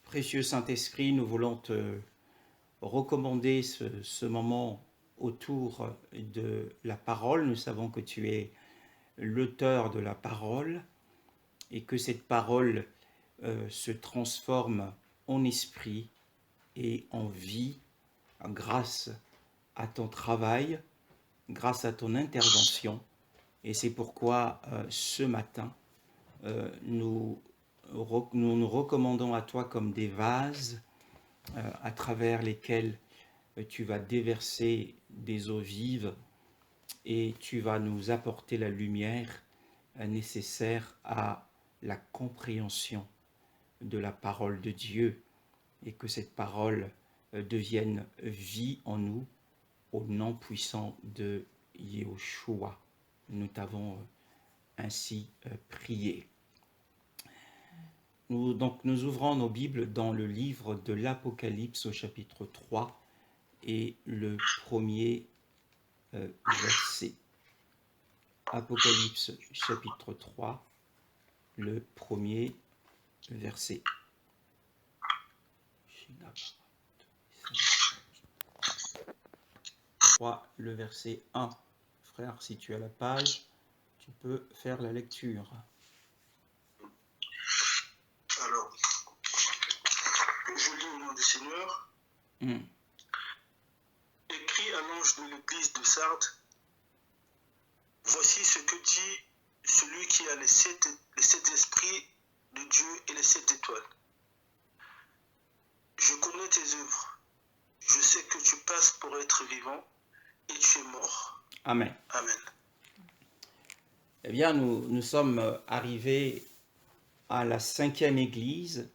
Précieux Saint-Esprit, nous voulons te recommander ce moment autour de la parole. Nous savons que tu es l'auteur de la parole et que cette parole se transforme en esprit et en vie grâce à ton travail, grâce à ton intervention. Et c'est pourquoi ce matin, nous nous recommandons à toi comme des vases à travers lesquels tu vas déverser des eaux vives et tu vas nous apporter la lumière nécessaire à la compréhension de la parole de Dieu et que cette parole devienne vie en nous au nom puissant de Yahushua. Nous t'avons ainsi prié. Nous ouvrons nos Bibles dans le livre de l'Apocalypse au chapitre 3 et le premier verset. Apocalypse chapitre 3, le premier verset. 3, le verset 1. Frère, si tu as la page, tu peux faire la lecture. Alors, je lis au nom du Seigneur. Écrit à l'ange de l'église de Sardes, voici ce que dit celui qui a les sept esprits de Dieu et les 7 étoiles. Je connais tes œuvres. Je sais que tu passes pour être vivant et tu es mort. Amen. Amen. Eh bien, nous sommes arrivés à la 5e église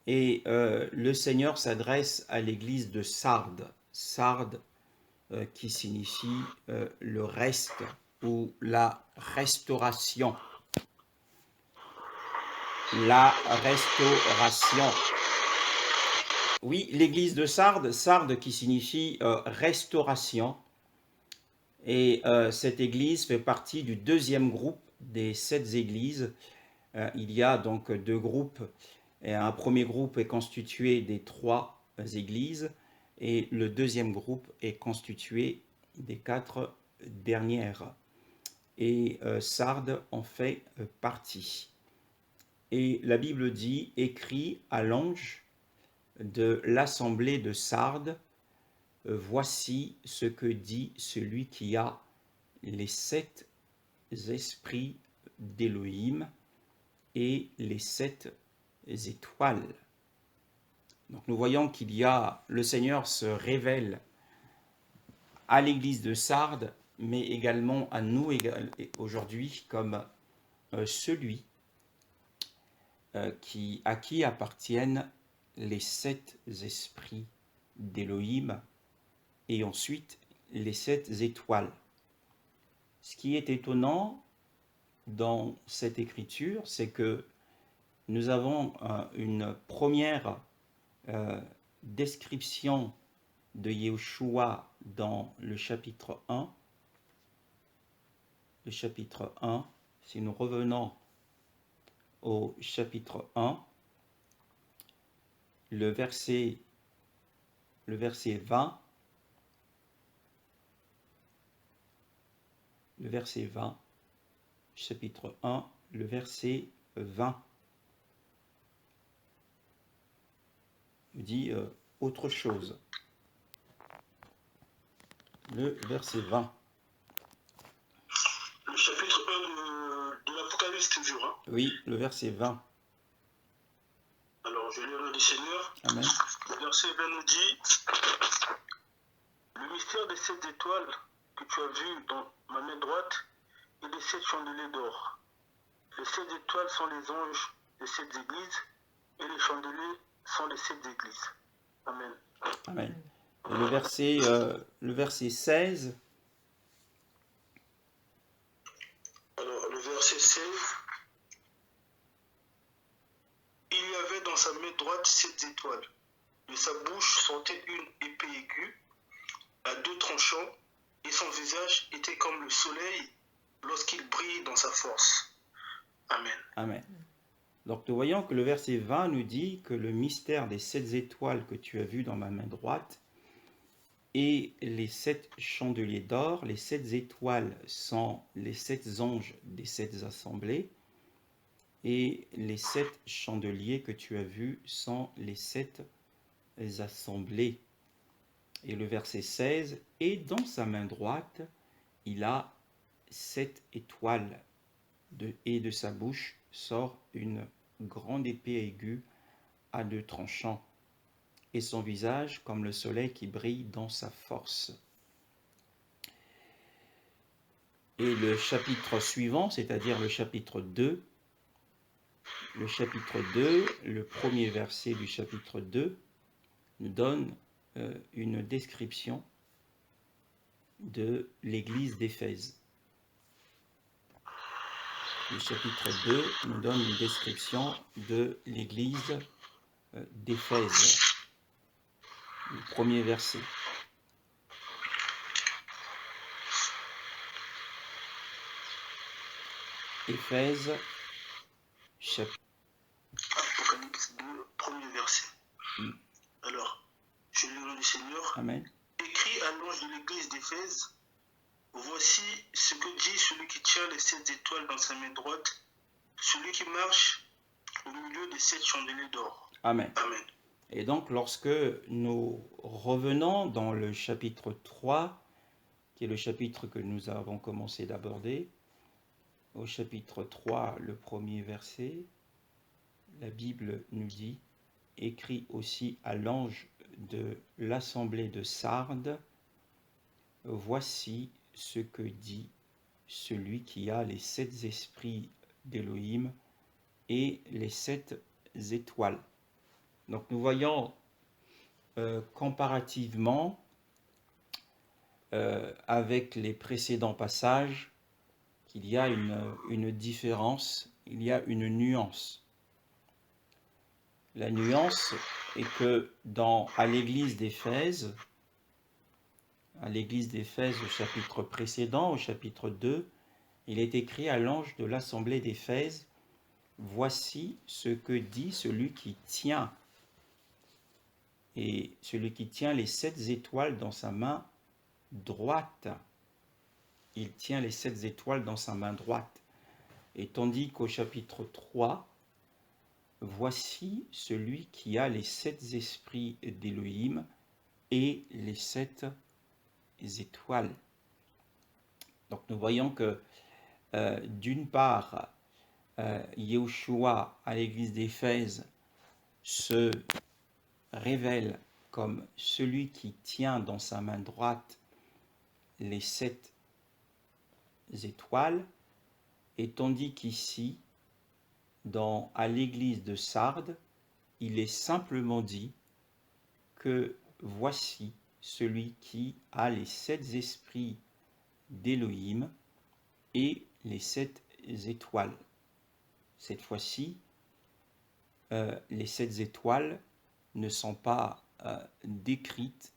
et le Seigneur s'adresse à l'église de Sardes. Sardes qui signifie le reste ou la restauration. La restauration. Oui, l'église de Sardes, Sardes qui signifie restauration. Et cette église fait partie du deuxième groupe des 7 églises. Il y a donc 2 groupes. Et un premier groupe est constitué des 3 églises et le deuxième groupe est constitué des 4 dernières. Et Sardes en fait partie. Et la Bible dit, écrit à l'ange de l'assemblée de Sardes, voici ce que dit celui qui a les 7 esprits d'Élohim et les 7 étoiles. Donc nous voyons qu'il y a, le Seigneur se révèle à l'église de Sardes, mais également à nous aujourd'hui comme celui à qui appartiennent les 7 esprits d'Élohim et ensuite les 7 étoiles. Ce qui est étonnant dans cette écriture, c'est que nous avons une première description de Yahushua dans le chapitre 1. Le chapitre 1, si nous revenons au chapitre 1, le verset 20, chapitre 1, le verset 20, dit autre chose. Le verset 20. Le chapitre 1 de l'Apocalypse toujours. Hein. Oui, le verset 20. Alors, je lis au nom du Seigneur. Amen. Le verset 20 nous dit, le mystère des 7 étoiles que tu as vu dans ma main droite et les 7 chandeliers d'or. Les 7 étoiles sont les anges des 7 églises et les chandeliers sont les 7 églises. Amen. Amen. Et le verset 16. Alors, le verset 16. Il y avait dans sa main droite 7 étoiles. De sa bouche sortait une épée aiguë à 2 tranchants et son visage était comme le soleil lorsqu'il brille dans sa force. Amen. Amen. Donc nous voyons que le verset 20 nous dit que le mystère des 7 étoiles que tu as vues dans ma main droite et les 7 chandeliers d'or, les 7 étoiles sont les 7 anges des 7 assemblées, et les 7 chandeliers que tu as vus sont les 7 assemblées. Et le verset 16, et dans sa main droite, il a 7 étoiles, et de sa bouche sort une grande épée aiguë à 2 tranchants, et son visage comme le soleil qui brille dans sa force. Et le chapitre suivant, c'est-à-dire le chapitre 2, le premier verset du chapitre 2, nous donne une description de l'église d'Éphèse. Le chapitre 2 nous donne une description de l'église d'Éphèse. Le premier verset. Éphèse, chapitre. Apocalypse 2, premier verset. Alors, je lis le nom du Seigneur. Amen. Écrit à l'ange de l'église d'Éphèse, voici ce que dit celui qui tient les 7 étoiles dans sa main droite, celui qui marche au milieu des 7 chandeliers d'or. Amen. Amen. Et donc, lorsque nous revenons dans le chapitre 3, qui est le chapitre que nous avons commencé d'aborder, au chapitre 3, le premier verset, la Bible nous dit, écrit aussi à l'ange de l'assemblée de Sardes, voici ce que dit celui qui a les 7 esprits d'Élohim et les 7 étoiles. Donc nous voyons comparativement avec les précédents passages qu'il y a une différence, il y a une nuance. La nuance est que à l'église d'Éphèse, au chapitre précédent, au chapitre 2, il est écrit à l'ange de l'assemblée d'Éphèse, voici ce que dit celui qui tient, et celui qui tient les 7 étoiles dans sa main droite. Il tient les 7 étoiles dans sa main droite. Et tandis qu'au chapitre 3, voici celui qui a les 7 esprits d'Élohim et les 7 étoiles. Donc nous voyons que d'une part, Yahushua à l'église d'Éphèse se révèle comme celui qui tient dans sa main droite les 7 étoiles, et tandis qu'ici, à l'église de Sardes, il est simplement dit que voici celui qui a les 7 esprits d'Élohim et les 7 étoiles. Cette fois-ci, les 7 étoiles ne sont pas décrites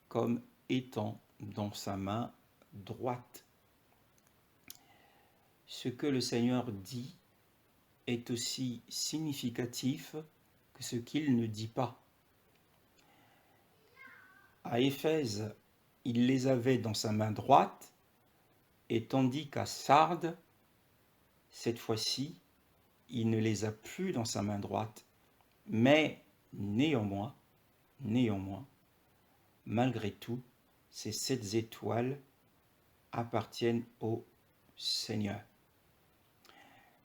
comme étant dans sa main droite. Ce que le Seigneur dit est aussi significatif que ce qu'il ne dit pas. À Éphèse, il les avait dans sa main droite, et tandis qu'à Sardes, cette fois-ci, il ne les a plus dans sa main droite, mais néanmoins, malgré tout, ces 7 étoiles appartiennent au Seigneur.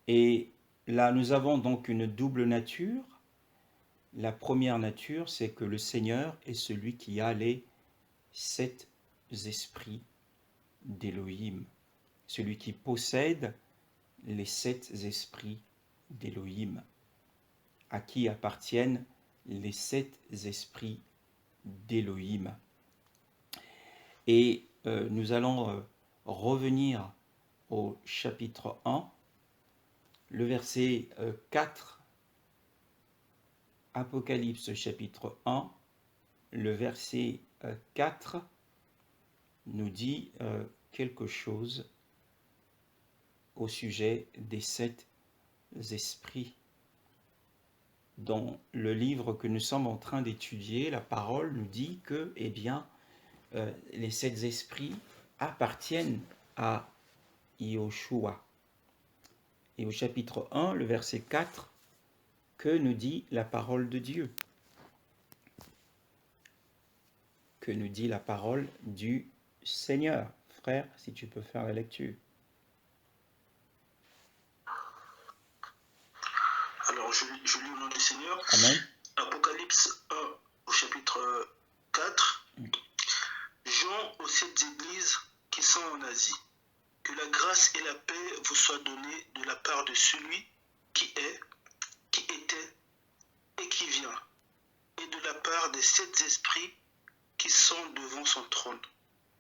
Et là, nous avons donc une double nature. La première nature, c'est que le Seigneur est celui qui a les 7 esprits d'Élohim, celui qui possède les 7 esprits d'Élohim, à qui appartiennent les 7 esprits d'Élohim. Et nous allons revenir au chapitre 1, le verset 4, Apocalypse chapitre 1, le verset 4 nous dit quelque chose au sujet des 7 esprits. dans le livre que nous sommes en train d'étudier, la parole nous dit que, eh bien, les 7 esprits appartiennent à Yahushua. Et au chapitre 1, le verset 4, que nous dit la parole de Dieu? Que nous dit la parole du Seigneur? Frère, si tu peux faire la lecture. Alors, je lis au nom du Seigneur. Amen. Apocalypse 1 au chapitre 4. Jean aux 7 églises qui sont en Asie. Que la grâce et la paix vous soient données de la part de celui qui est, qui était et qui vient, et de la part des 7 esprits qui sont devant son trône.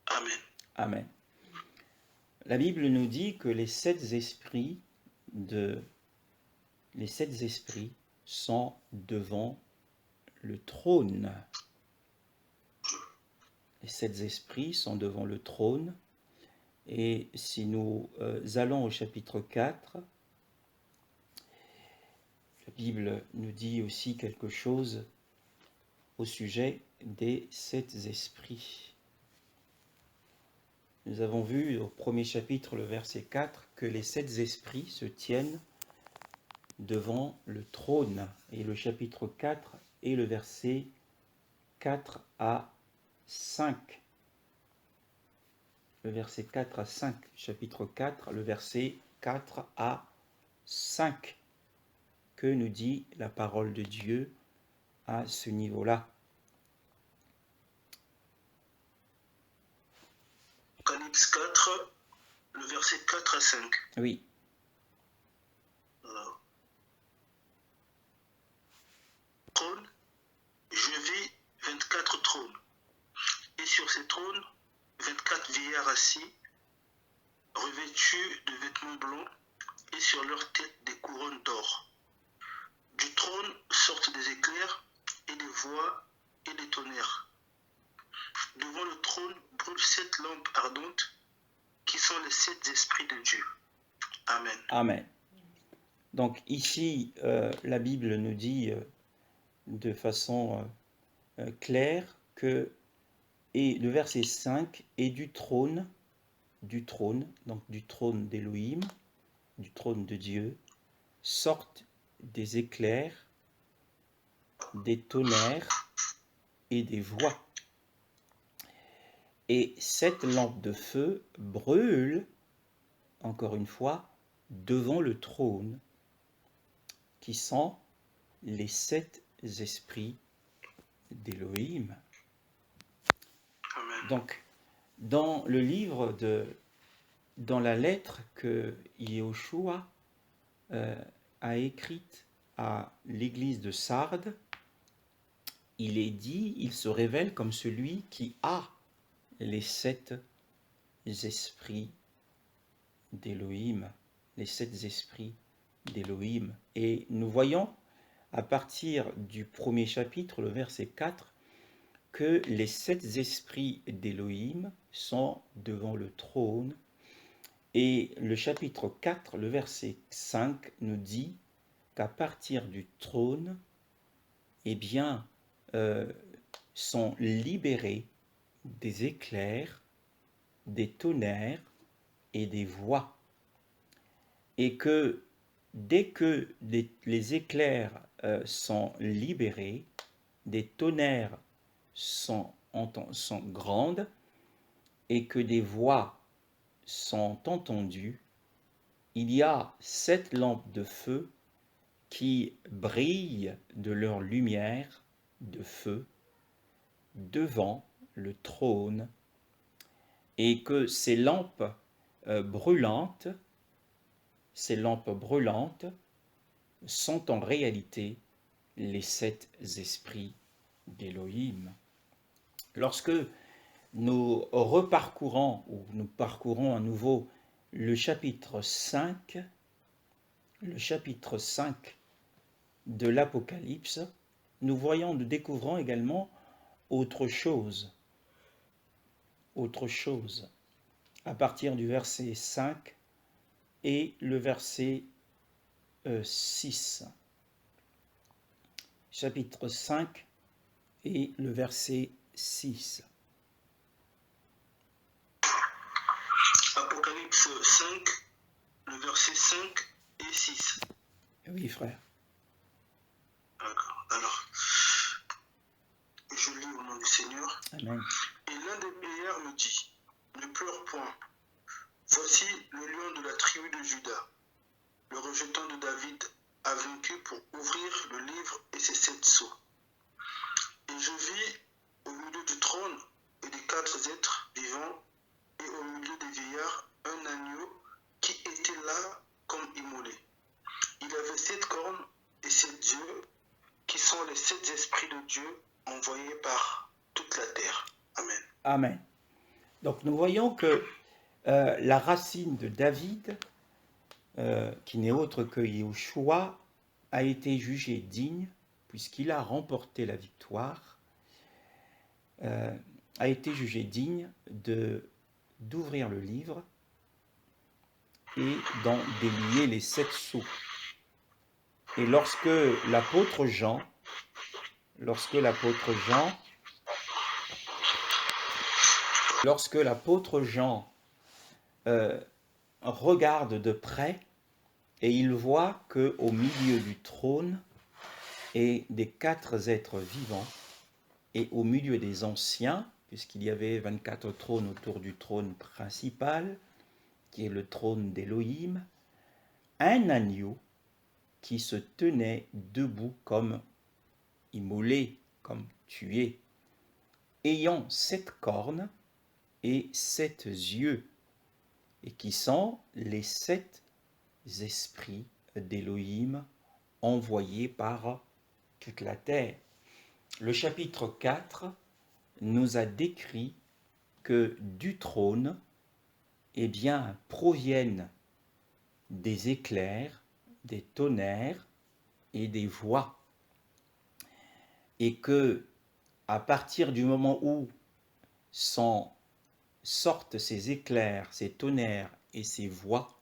Amen. Amen. La Bible nous dit que les 7 esprits sont devant le trône. Les 7 esprits sont devant le trône. Et si nous allons au chapitre 4, la Bible nous dit aussi quelque chose au sujet des 7 esprits. Nous avons vu au premier chapitre, le verset 4, que les 7 esprits se tiennent devant le trône. Et le chapitre 4 est le verset 4 à 5. Le verset 4 à 5, chapitre 4, le verset 4 à 5. Que nous dit la parole de Dieu à ce niveau-là? Apocalypse 4, le verset 4 à 5. Oui. Trône, je vis 24 trônes, et sur ces trônes, 24 vieillards assis, revêtus de vêtements blancs, et sur leurs têtes des couronnes d'or. Du trône sortent des éclairs, et des voix, et des tonnerres. Devant le trône brûlent 7 lampes ardentes, qui sont les 7 esprits de Dieu. Amen. Amen. Donc ici, la Bible nous dit de façon claire que, et le verset 5, et du trône, donc du trône d'Élohim, du trône de Dieu, sortent des éclairs, des tonnerres et des voix. Et 7 lampes de feu brûlent, encore une fois, devant le trône, qui sont les 7 esprits d'Élohim. Amen. Donc, dans le livre dans la lettre que Yahushua a écrite à l'église de Sardes, il est dit, il se révèle comme celui qui a les 7 esprits d'Élohim, les 7 esprits d'Élohim. Et nous voyons à partir du premier chapitre, le verset 4, que les 7 esprits d'Élohim sont devant le trône. Et le chapitre 4, le verset 5, nous dit qu'à partir du trône, eh bien, sont libérés des éclairs, des tonnerres et des voix. Et que dès que les éclairs sont libérés, des tonnerres sont grandes et que des voix sont entendues, il y a 7 lampes de feu qui brillent de leur lumière de feu devant le trône, et que ces lampes brûlantes sont en réalité les 7 esprits d'Élohim. Lorsque nous reparcourons ou nous parcourons à nouveau le chapitre 5 de l'Apocalypse, nous découvrons également autre chose. À partir du verset 5 et le verset 6. chapitre 5 et le verset 6. Apocalypse 5, le verset 5 et 6. Oui, frère. D'accord. Alors, je lis au nom du Seigneur. Amen. Et l'un des vieillards me dit, ne pleure point. Voici le lion de la tribu de Juda, le rejeton de David, a vaincu pour ouvrir le livre et ses 7 sceaux. Et je vis au milieu du trône et des 4 êtres vivants et au milieu des vieillards un agneau qui était là comme immolé. Il avait 7 cornes et 7 yeux qui sont les 7 esprits de Dieu envoyés par toute la terre. Amen. Amen. Donc nous voyons que la racine de David, qui n'est autre que Yahushua, a été jugé digne, puisqu'il a remporté la victoire, a été jugé digne d'ouvrir le livre et d'en délier les 7 sceaux. Et lorsque l'apôtre Jean regarde de près, et il voit qu'au milieu du trône et des 4 êtres vivants, et au milieu des anciens, puisqu'il y avait 24 trônes autour du trône principal, qui est le trône d'Élohim, un agneau qui se tenait debout comme immolé, comme tué, ayant 7 cornes et 7 yeux, et qui sont les 7 esprits d'Élohim envoyés par toute la terre. Le chapitre 4 nous a décrit que du trône, proviennent des éclairs, des tonnerres et des voix. Et que, à partir du moment où sortent ces éclairs, ces tonnerres et ces voix,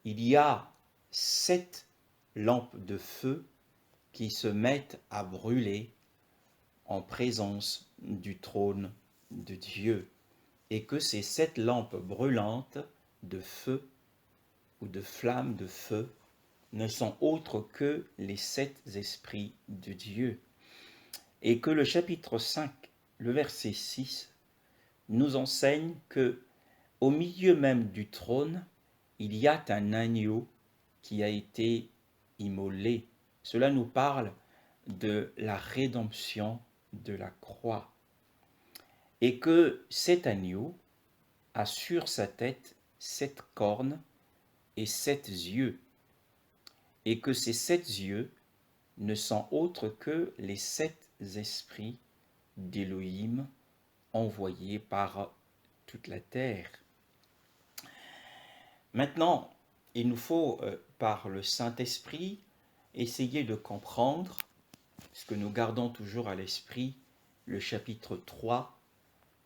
il y a 7 lampes de feu qui se mettent à brûler en présence du trône de Dieu, et que ces 7 lampes brûlantes de feu ou de flammes de feu ne sont autres que les 7 esprits de Dieu, et que le chapitre 5, le verset 6, nous enseigne que au milieu même du trône, il y a un agneau qui a été immolé. Cela nous parle de la rédemption de la croix. Et que cet agneau a sur sa tête 7 cornes et 7 yeux. Et que ces 7 yeux ne sont autres que les 7 esprits d'Élohim envoyés par toute la terre. Maintenant, il nous faut, par le Saint-Esprit, essayer de comprendre, puisque nous gardons toujours à l'esprit le chapitre 3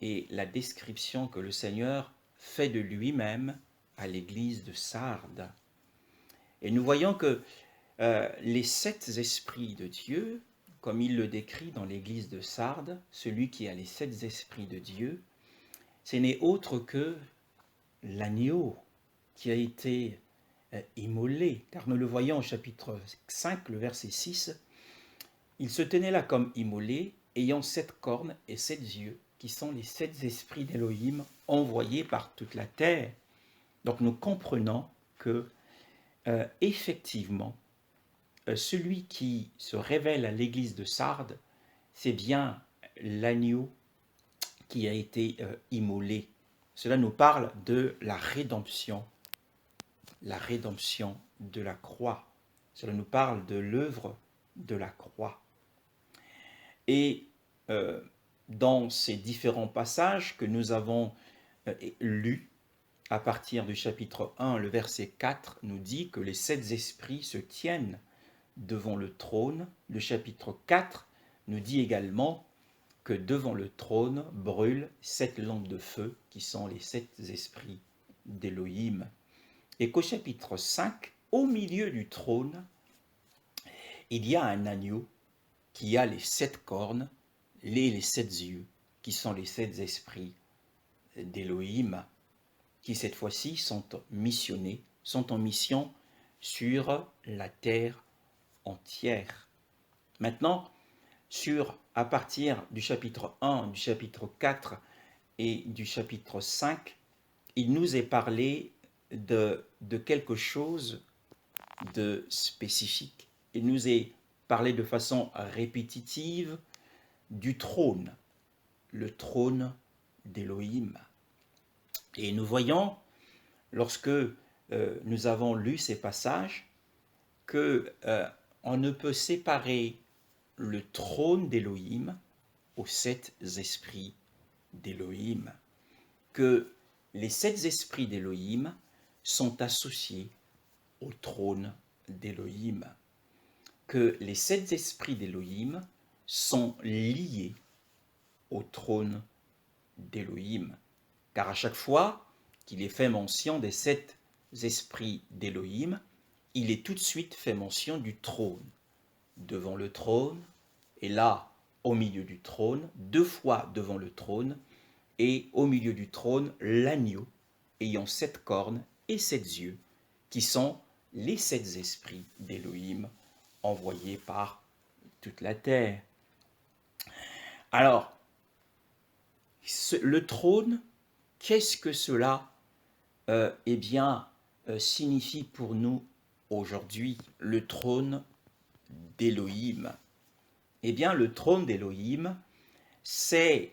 et la description que le Seigneur fait de lui-même à l'église de Sardes. Et nous voyons que les 7 esprits de Dieu, comme il le décrit dans l'église de Sardes, celui qui a les 7 esprits de Dieu, ce n'est autre que l'agneau qui a été immolé, car nous le voyons au chapitre 5, le verset 6, il se tenait là comme immolé, ayant 7 cornes et 7 yeux, qui sont les 7 esprits d'Élohim envoyés par toute la terre. Donc nous comprenons que, effectivement, celui qui se révèle à l'église de Sardes, c'est bien l'agneau qui a été immolé. Cela nous parle de la rédemption de la croix. Cela nous parle de l'œuvre de la croix. Et dans ces différents passages que nous avons lus, à partir du chapitre 1, le verset 4 nous dit que les 7 esprits se tiennent devant le trône. Le chapitre 4 nous dit également que devant le trône brûlent 7 lampes de feu qui sont les 7 esprits d'Élohim. Et qu'au chapitre 5, au milieu du trône, il y a un agneau qui a les 7 cornes, les 7 yeux, qui sont les 7 esprits d'Élohim, qui cette fois-ci sont missionnés, sont en mission sur la terre entière. Maintenant, à partir du chapitre 1, du chapitre 4 et du chapitre 5, il nous est parlé de quelque chose de spécifique. Il nous est parlé de façon répétitive du trône, le trône d'Élohim. Et nous voyons, lorsque nous avons lu ces passages, que on ne peut séparer le trône d'Élohim aux 7 esprits d'Élohim, que les 7 esprits d'Élohim sont associés au trône d'Élohim, que les 7 esprits d'Élohim sont liés au trône d'Élohim, car à chaque fois qu'il est fait mention des 7 esprits d'Élohim, il est tout de suite fait mention du trône. Devant le trône, et là, au milieu du trône, 2 fois devant le trône, et au milieu du trône, l'agneau, ayant 7 cornes et 7 yeux, qui sont les 7 esprits d'Élohim envoyés par toute la terre. Alors, le trône, qu'est-ce que cela signifie pour nous aujourd'hui, le trône d'Élohim? Eh bien, le trône d'Élohim, c'est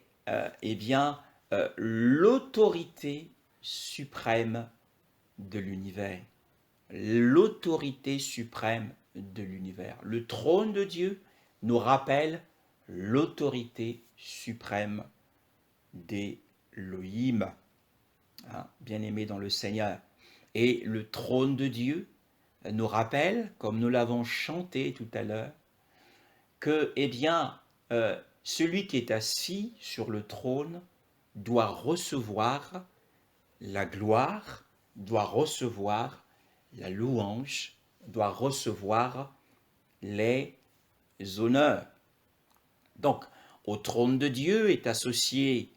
l'autorité suprême de l'univers. L'autorité suprême de l'univers. Le trône de Dieu nous rappelle l'autorité suprême d'Élohim, bien-aimé dans le Seigneur. Et le trône de Dieu nous rappelle, comme nous l'avons chanté tout à l'heure, que celui qui est assis sur le trône doit recevoir la gloire, doit recevoir la louange, doit recevoir les honneurs. Donc, au trône de Dieu est associé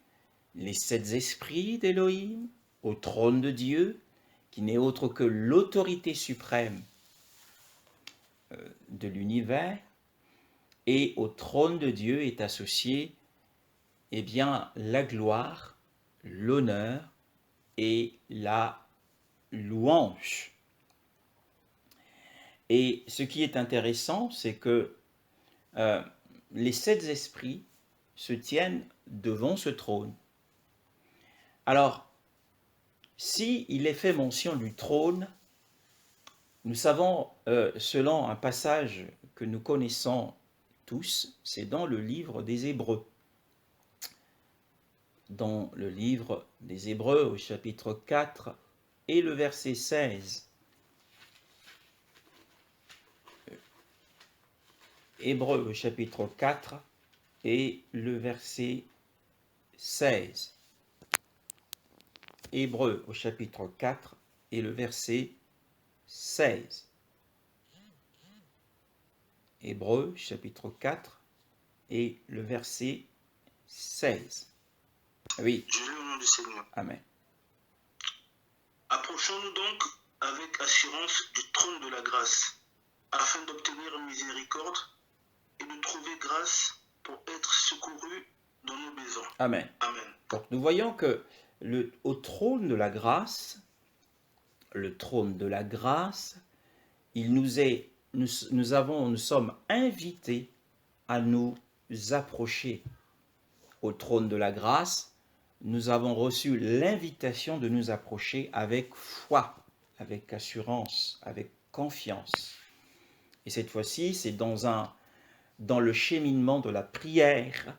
les 7 esprits d'Élohim, au trône de Dieu, qui n'est autre que l'autorité suprême de l'univers, et au trône de Dieu est associé la gloire, l'honneur et la louange. Et ce qui est intéressant, c'est que les 7 esprits se tiennent devant ce trône. Alors, si il est fait mention du trône, nous savons, selon un passage que nous connaissons tous, c'est dans le livre des Hébreux. Dans le livre des Hébreux, au chapitre 4 et le verset 16. Hébreux, au chapitre 4 et le verset 16. Hébreux, au chapitre 4 et le verset 16. Hébreux, chapitre 4 et le verset 16. Oui. Je lis au nom du Seigneur. Amen. Approchons-nous donc avec assurance du trône de la grâce, afin d'obtenir miséricorde et de trouver grâce pour être secourus dans nos besoins. Amen. Amen. Donc nous voyons que au trône de la grâce, nous sommes invités à nous approcher. Au trône de la grâce, nous avons reçu l'invitation de nous approcher avec foi, avec assurance, avec confiance. Et cette fois-ci, c'est dans le cheminement de la prière.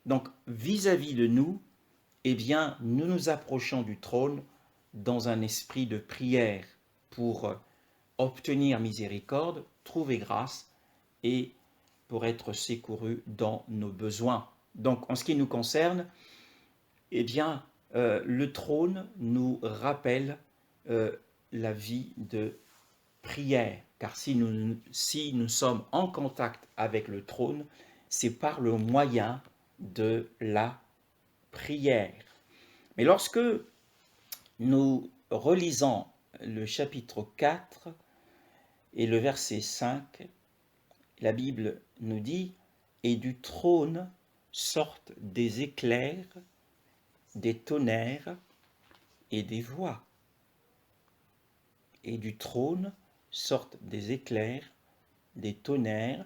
Donc, vis-à-vis de nous, nous nous approchons du trône dans un esprit de prière pour obtenir miséricorde, trouver grâce et pour être secourus dans nos besoins. Donc, en ce qui nous concerne, le trône nous rappelle la vie de prière. car si nous sommes en contact avec le trône, c'est par le moyen de la prière. Mais lorsque nous relisons le chapitre 4 et le verset 5, la Bible nous dit « Et du trône sortent des éclairs, des tonnerres et des voix. » Et du trône sortent des éclairs, des tonnerres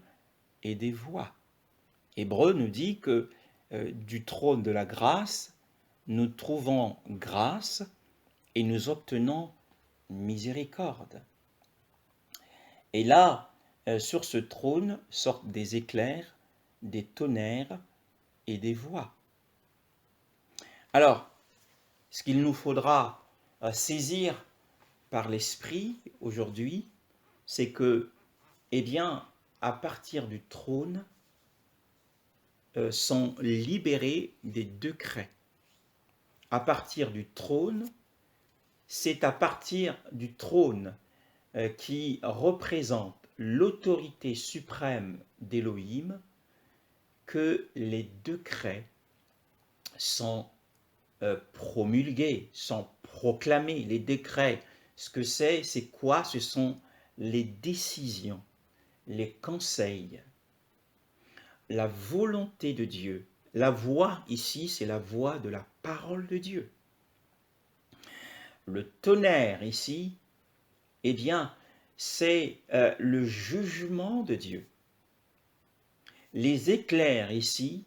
et des voix. Hébreu nous dit que du trône de la grâce, nous trouvons grâce et nous obtenons miséricorde. Et là, sur ce trône sortent des éclairs, des tonnerres et des voix. Alors, ce qu'il nous faudra saisir par l'Esprit aujourd'hui, c'est que, eh bien, à partir du trône, sont libérés des décrets. À partir du trône, c'est à partir du trône qui représente l'autorité suprême d'Élohim que les décrets sont promulgués, sont proclamés. Les décrets, ce que c'est quoi? Ce sont les décisions, les conseils, la volonté de Dieu. La voix ici, c'est la voix de la parole de Dieu. Le tonnerre ici, eh bien, c'est le jugement de Dieu. Les éclairs ici,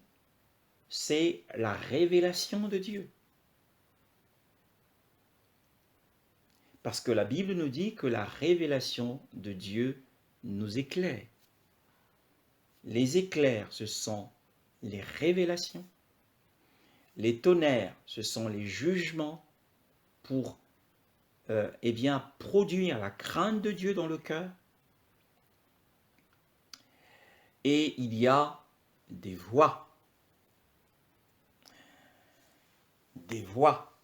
c'est la révélation de Dieu. Parce que la Bible nous dit que la révélation de Dieu nous éclaire. Les éclairs, ce sont les révélations. Les tonnerres, ce sont les jugements pour eh bien, produire la crainte de Dieu dans le cœur. Et il y a des voix. Des voix.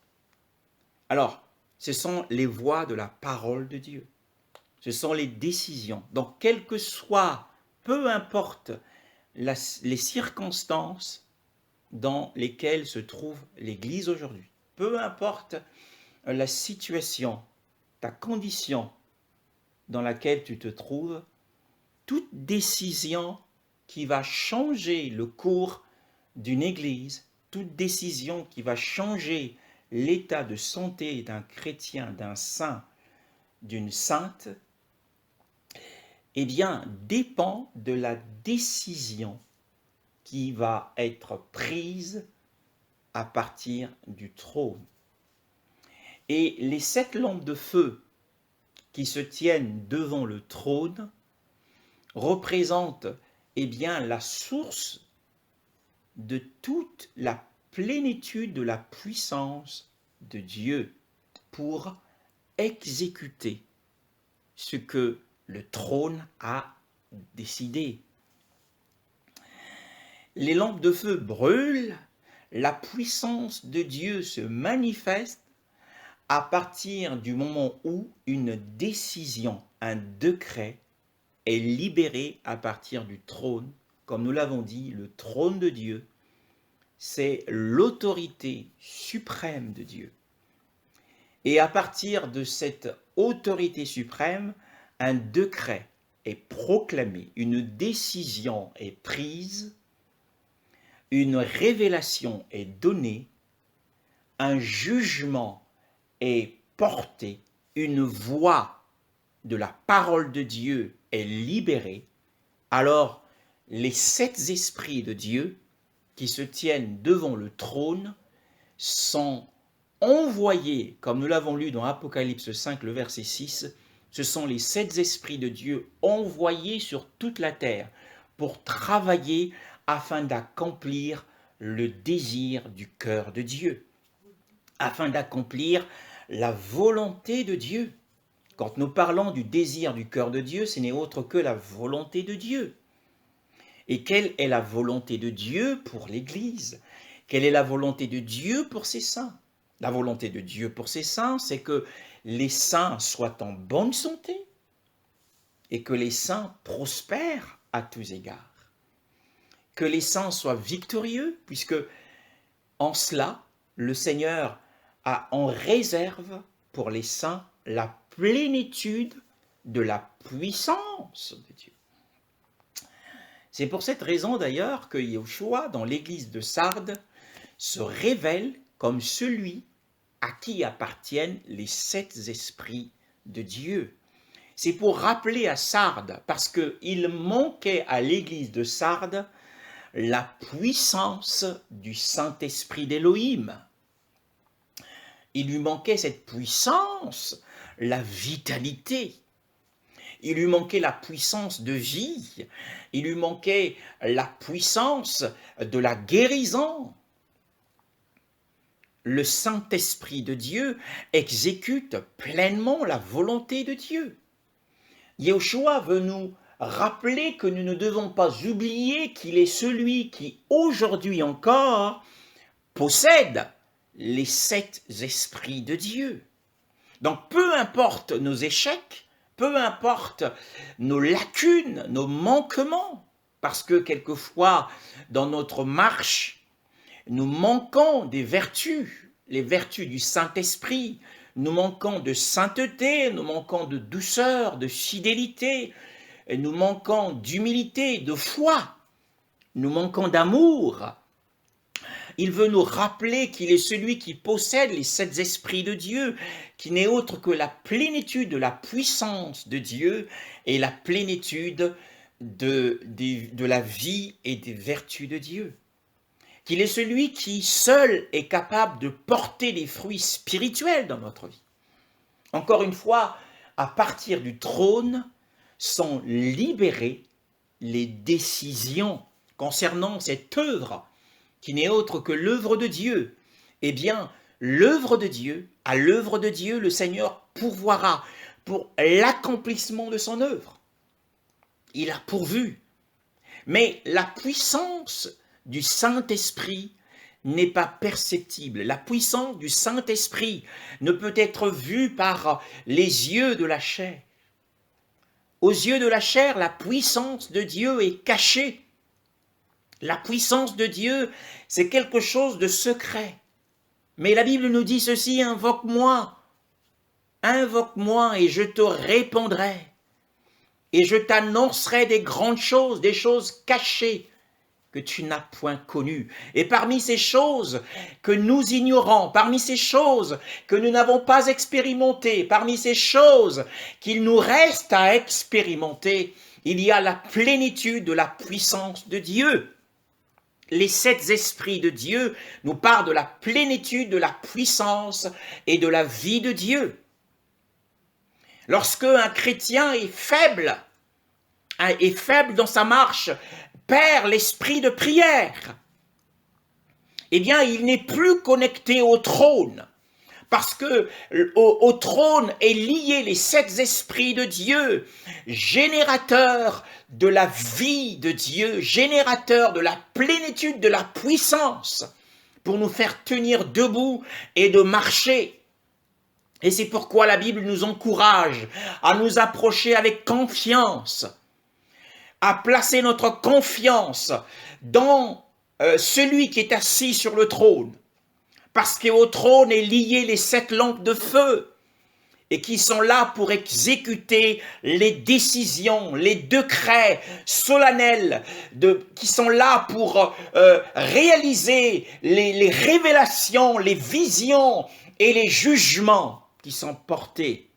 Alors, ce sont les voix de la parole de Dieu. Ce sont les décisions. Donc, quel que soit, peu importe les circonstances dans lesquelles se trouve l'Église aujourd'hui, peu importe la situation, ta condition dans laquelle tu te trouves, toute décision qui va changer le cours d'une Église, toute décision qui va changer l'état de santé d'un chrétien, d'un saint, d'une sainte, eh bien, dépend de la décision qui va être prise à partir du trône. Et les 7 lampes de feu qui se tiennent devant le trône représentent, eh bien, la source de toute la plénitude de la puissance de Dieu pour exécuter ce que le trône a décidé. Les lampes de feu brûlent, la puissance de Dieu se manifeste à partir du moment où une décision, un décret est libéré à partir du trône. Comme nous l'avons dit, le trône de Dieu, c'est l'autorité suprême de Dieu. Et à partir de cette autorité suprême, un décret est proclamé, une décision est prise, une révélation est donnée, un jugement est porté, une voix de la parole de Dieu est libérée. Alors, les 7 esprits de Dieu qui se tiennent devant le trône sont envoyés, comme nous l'avons lu dans Apocalypse 5, le verset 6, ce sont les 7 esprits de Dieu envoyés sur toute la terre pour travailler afin d'accomplir le désir du cœur de Dieu, afin d'accomplir la volonté de Dieu. Quand nous parlons du désir du cœur de Dieu, ce n'est autre que la volonté de Dieu. Et quelle est la volonté de Dieu pour l'Église? Quelle est la volonté de Dieu pour ses saints? La volonté de Dieu pour ses saints, c'est que les saints soient en bonne santé, et que les saints prospèrent à tous égards. Que les saints soient victorieux, puisque en cela, le Seigneur a en réserve pour les saints la plénitude de la puissance de Dieu. C'est pour cette raison d'ailleurs que Yeshua, dans l'église de Sardes, se révèle comme celui à qui appartiennent les 7 esprits de Dieu. C'est pour rappeler à Sardes, parce qu'il manquait à l'église de Sardes la puissance du Saint-Esprit d'Élohim. Il lui manquait cette puissance, la vitalité. Il lui manquait la puissance de vie. Il lui manquait la puissance de la guérison. Le Saint-Esprit de Dieu exécute pleinement la volonté de Dieu. Yeshua veut nous rappeler que nous ne devons pas oublier qu'il est celui qui, aujourd'hui encore, possède les 7 esprits de Dieu. Donc, peu importe nos échecs, peu importe nos lacunes, nos manquements, parce que quelquefois, dans notre marche, nous manquons des vertus, les vertus du Saint-Esprit, nous manquons de sainteté, nous manquons de douceur, de fidélité, nous manquons d'humilité, de foi, nous manquons d'amour. Il veut nous rappeler qu'il est celui qui possède les 7 esprits de Dieu, qui n'est autre que la plénitude de la puissance de Dieu et la plénitude de la vie et des vertus de Dieu. Qu'il est celui qui seul est capable de porter des fruits spirituels dans notre vie. Encore une fois, à partir du trône, sont libérées les décisions concernant cette œuvre qui n'est autre que l'œuvre de Dieu. Eh bien, l'œuvre de Dieu, à l'œuvre de Dieu, le Seigneur pourvoira pour l'accomplissement de son œuvre. Il a pourvu. Mais la puissance du Saint-Esprit n'est pas perceptible. La puissance du Saint-Esprit ne peut être vue par les yeux de la chair. Aux yeux de la chair, la puissance de Dieu est cachée. La puissance de Dieu, c'est quelque chose de secret. Mais la Bible nous dit ceci, invoque-moi et je te répondrai. Et je t'annoncerai des grandes choses, des choses cachées que tu n'as point connues. Et parmi ces choses que nous ignorons, parmi ces choses que nous n'avons pas expérimentées, parmi ces choses qu'il nous reste à expérimenter, il y a la plénitude de la puissance de Dieu. Les 7 esprits de Dieu nous parlent de la plénitude de la puissance et de la vie de Dieu. Lorsque un chrétien est faible dans sa marche, perd l'esprit de prière, eh bien, il n'est plus connecté au trône. Parce que au trône est lié les 7 esprits de Dieu, générateurs de la vie de Dieu, générateurs de la plénitude de la puissance, pour nous faire tenir debout et de marcher. Et c'est pourquoi la Bible nous encourage à nous approcher avec confiance, à placer notre confiance dans celui qui est assis sur le trône. Parce qu'au trône est lié les 7 lampes de feu et qui sont là pour exécuter les décisions, les décrets solennels, qui sont là pour réaliser les révélations, les visions et les jugements qui sont portés,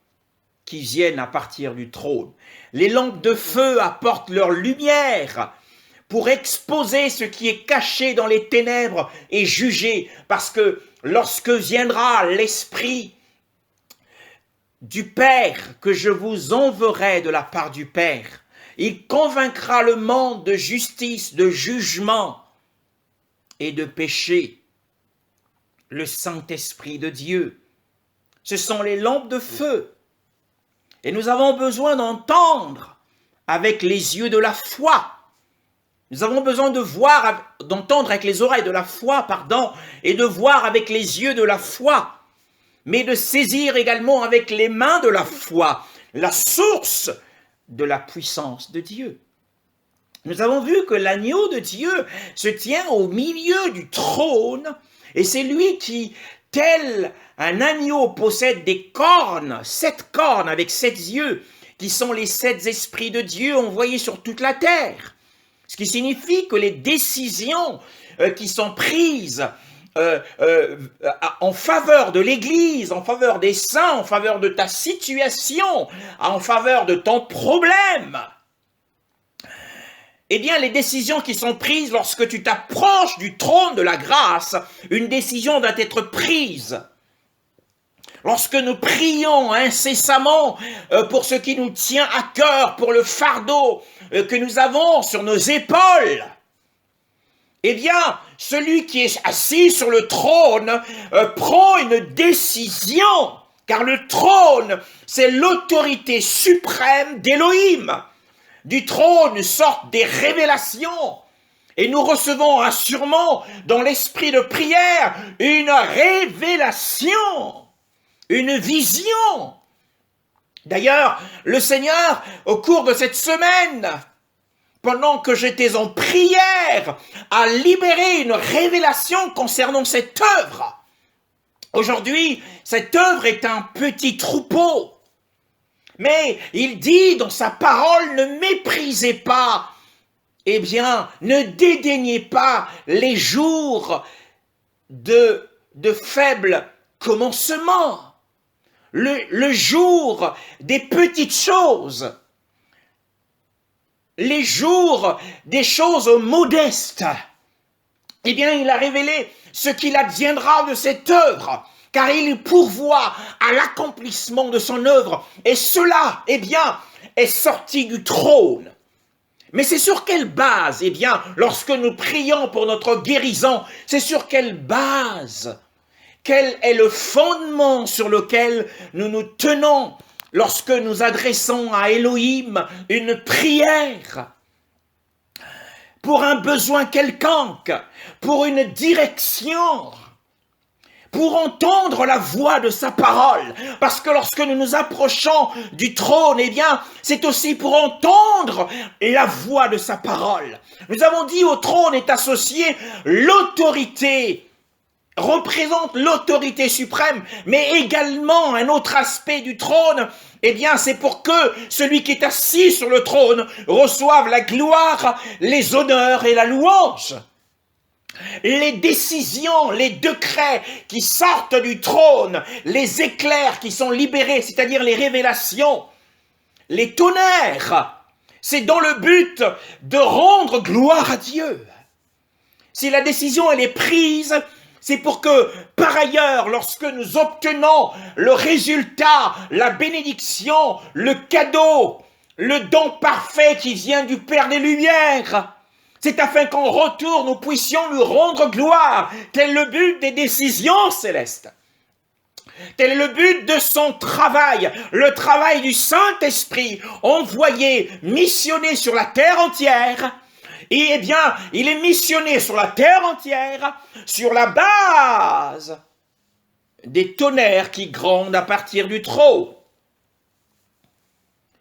qui viennent à partir du trône. Les lampes de feu apportent leur lumière pour exposer ce qui est caché dans les ténèbres et juger, parce que lorsque viendra l'Esprit du Père que je vous enverrai de la part du Père, il convaincra le monde de justice, de jugement et de péché. Le Saint-Esprit de Dieu, ce sont les lampes de feu. Et nous avons besoin d'entendre avec les yeux de la foi. Nous avons besoin de voir, d'entendre avec les oreilles de la foi, et de voir avec les yeux de la foi, mais de saisir également avec les mains de la foi la source de la puissance de Dieu. Nous avons vu que l'agneau de Dieu se tient au milieu du trône et c'est lui qui, tel un agneau, possède des cornes, 7 cornes avec 7 yeux, qui sont les 7 esprits de Dieu envoyés sur toute la terre. Ce qui signifie que les décisions qui sont prises en faveur de l'Église, en faveur des saints, en faveur de ta situation, en faveur de ton problème, eh bien, les décisions qui sont prises lorsque tu t'approches du trône de la grâce, une décision doit être prise. Lorsque nous prions incessamment pour ce qui nous tient à cœur, pour le fardeau que nous avons sur nos épaules, eh bien, celui qui est assis sur le trône prend une décision, car le trône, c'est l'autorité suprême d'Élohim. Du trône sortent des révélations et nous recevons assurément dans l'esprit de prière une révélation, une vision. D'ailleurs, le Seigneur, au cours de cette semaine, pendant que j'étais en prière, a libéré une révélation concernant cette œuvre. Aujourd'hui, cette œuvre est un petit troupeau. Mais il dit dans sa parole, ne méprisez pas, eh bien, ne dédaignez pas les jours de faible commencement, le jour des petites choses, les jours des choses modestes. Eh bien, il a révélé ce qu'il adviendra de cette œuvre, car il pourvoit à l'accomplissement de son œuvre. Et cela, eh bien, est sorti du trône. Mais c'est sur quelle base? Eh bien, lorsque nous prions pour notre guérison, c'est sur quelle base? Quel est le fondement sur lequel nous nous tenons lorsque nous adressons à Elohim une prière? Pour un besoin quelconque, pour une direction, pour entendre la voix de sa parole. Parce que lorsque nous nous approchons du trône, eh bien, c'est aussi pour entendre la voix de sa parole. Nous avons dit au trône est associée l'autorité, représente l'autorité suprême, mais également un autre aspect du trône, eh bien, c'est pour que celui qui est assis sur le trône reçoive la gloire, les honneurs et la louange. Les décisions, les décrets qui sortent du trône, les éclairs qui sont libérés, c'est-à-dire les révélations, les tonnerres, c'est dans le but de rendre gloire à Dieu. Si la décision elle est prise, c'est pour que, par ailleurs, lorsque nous obtenons le résultat, la bénédiction, le cadeau, le don parfait qui vient du Père des Lumières, c'est afin qu'en retour, nous puissions lui rendre gloire. Tel est le but des décisions célestes. Tel est le but de son travail, le travail du Saint-Esprit, envoyé, missionné sur la terre entière. Et eh bien, il est missionné sur la terre entière, sur la base des tonnerres qui grondent à partir du trône.